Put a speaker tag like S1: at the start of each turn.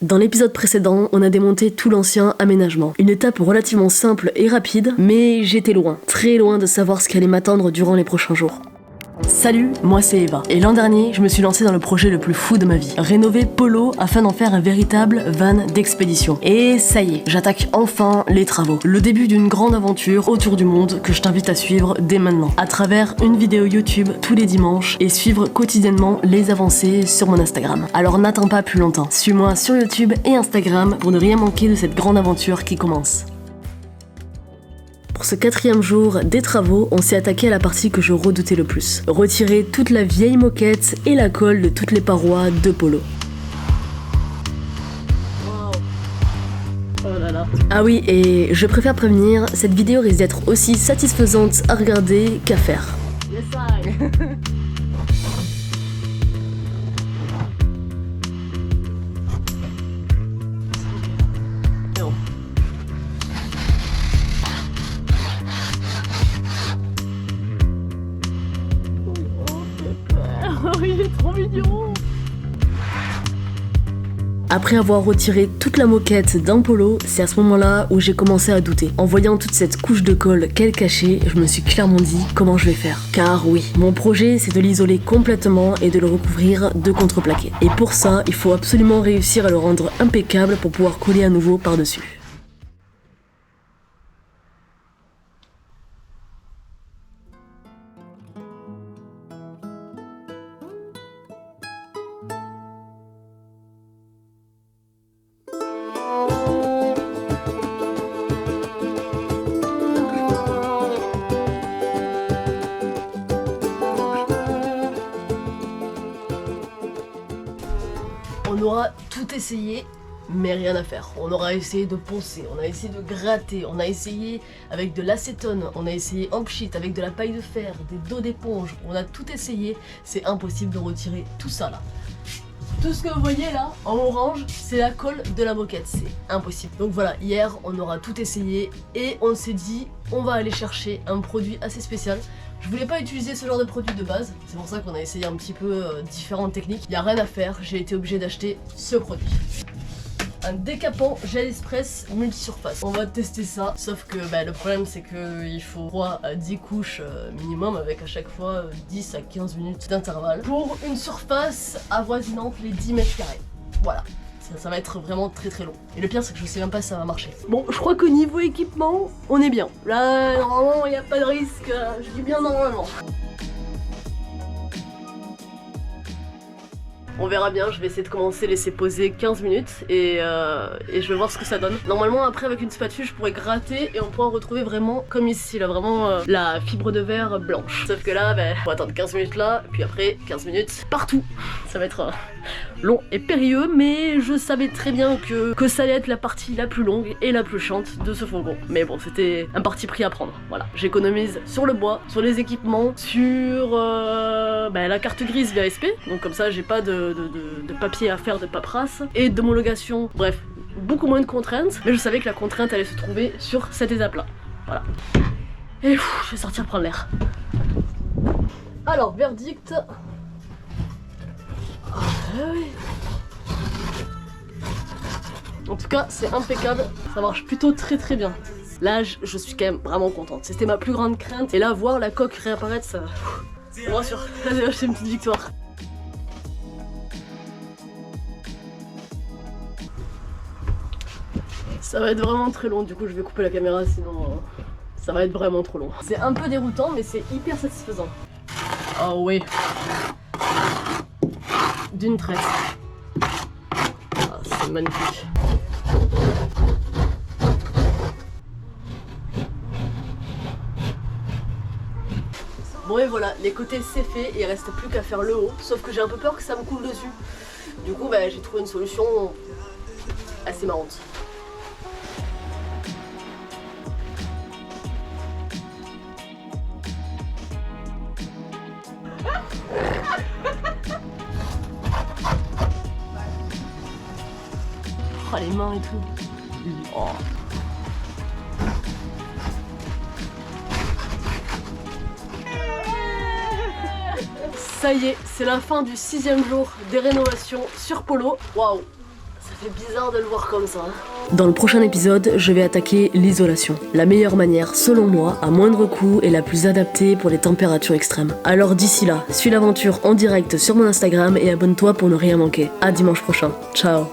S1: Dans l'épisode précédent, on a démonté tout l'ancien aménagement. Une étape relativement simple et rapide, mais j'étais loin, très loin de savoir ce qui allait m'attendre durant les prochains jours. Salut, moi c'est Eva, et l'an dernier, je me suis lancée dans le projet le plus fou de ma vie, rénover Polo afin d'en faire un véritable van d'expédition. Et ça y est, j'attaque enfin les travaux. Le début d'une grande aventure autour du monde que je t'invite à suivre dès maintenant, à travers une vidéo YouTube tous les dimanches et suivre quotidiennement les avancées sur mon Instagram. Alors n'attends pas plus longtemps, suis-moi sur YouTube et Instagram pour ne rien manquer de cette grande aventure qui commence. Pour ce 4e jour des travaux, on s'est attaqué à la partie que je redoutais le plus. Retirer toute la vieille moquette et la colle de toutes les parois de Polo. Wow. Oh là là. Ah oui, et je préfère prévenir, cette vidéo risque d'être aussi satisfaisante à regarder qu'à faire. Yes, I.
S2: Oh, il est trop mignon.
S1: Après avoir retiré toute la moquette d'un Polo, c'est à ce moment-là où j'ai commencé à douter. En voyant toute cette couche de colle qu'elle cachait, je me suis clairement dit comment je vais faire. Car oui, mon projet c'est de l'isoler complètement et de le recouvrir de contreplaqué. Et pour ça, il faut absolument réussir à le rendre impeccable pour pouvoir coller à nouveau par-dessus. On aura tout essayé, mais rien à faire. On aura essayé de poncer, on a essayé de gratter, on a essayé avec de l'acétone, on a essayé en pchit avec de la paille de fer, des dos d'éponge, on a tout essayé. C'est impossible de retirer tout ça là. Tout ce que vous voyez là, en orange, c'est la colle de la moquette, c'est impossible. Donc voilà, hier on aura tout essayé et on s'est dit on va aller chercher un produit assez spécial. Je voulais pas utiliser ce genre de produit de base, c'est pour ça qu'on a essayé un petit peu différentes techniques. Il n'y a rien à faire, j'ai été obligée d'acheter ce produit. Un décapant gel express multisurface. On va tester ça, sauf que le problème c'est qu'il faut 3 à 10 couches minimum avec à chaque fois 10 à 15 minutes d'intervalle pour une surface avoisinante les 10 mètres carrés. Voilà. Ça va être vraiment très très long. Et le pire c'est que je sais même pas si ça va marcher. Bon, je crois qu'au niveau équipement, on est bien. Là, normalement, il n'y a pas de risque. Je dis bien normalement. On verra bien, je vais essayer de commencer, laisser poser 15 minutes et je vais voir ce que ça donne. Normalement après avec une spatule je pourrais gratter et on pourra retrouver vraiment comme ici là, vraiment la fibre de verre blanche. Sauf que là, on va attendre 15 minutes là, et puis après 15 minutes partout. Ça va être long et périlleux, mais je savais très bien que ça allait être la partie la plus longue et la plus chiante de ce fourgon. Mais bon, c'était un parti pris à prendre, voilà. J'économise sur le bois, sur les équipements, sur la carte grise via SP, donc comme ça j'ai pas de papier à faire de paperasse et d'homologation, bref, beaucoup moins de contraintes, mais je savais que la contrainte allait se trouver sur cette étape là, voilà. Et je vais sortir prendre l'air. Alors, verdict. Oui. En tout cas, c'est impeccable, ça marche plutôt très très bien. Là, je suis quand même vraiment contente, c'était ma plus grande crainte, et là, voir la coque réapparaître, ça me rassure. C'est une petite victoire. Ça va être vraiment très long, du coup je vais couper la caméra sinon ça va être vraiment trop long. C'est un peu déroutant mais c'est hyper satisfaisant. Oh oui. D'une traite. Ah, c'est magnifique. Bon et voilà, les côtés c'est fait, il reste plus qu'à faire le haut, sauf que j'ai un peu peur que ça me coule dessus. Du coup j'ai trouvé une solution assez marrante. Oh, les mains et tout. Oh. Ça y est, c'est la fin du 6e jour des rénovations sur Polo. Waouh, ça fait bizarre de le voir comme ça. Dans le prochain épisode, je vais attaquer l'isolation. La meilleure manière, selon moi, à moindre coût et la plus adaptée pour les températures extrêmes. Alors d'ici là, suis l'aventure en direct sur mon Instagram et abonne-toi pour ne rien manquer. À dimanche prochain. Ciao.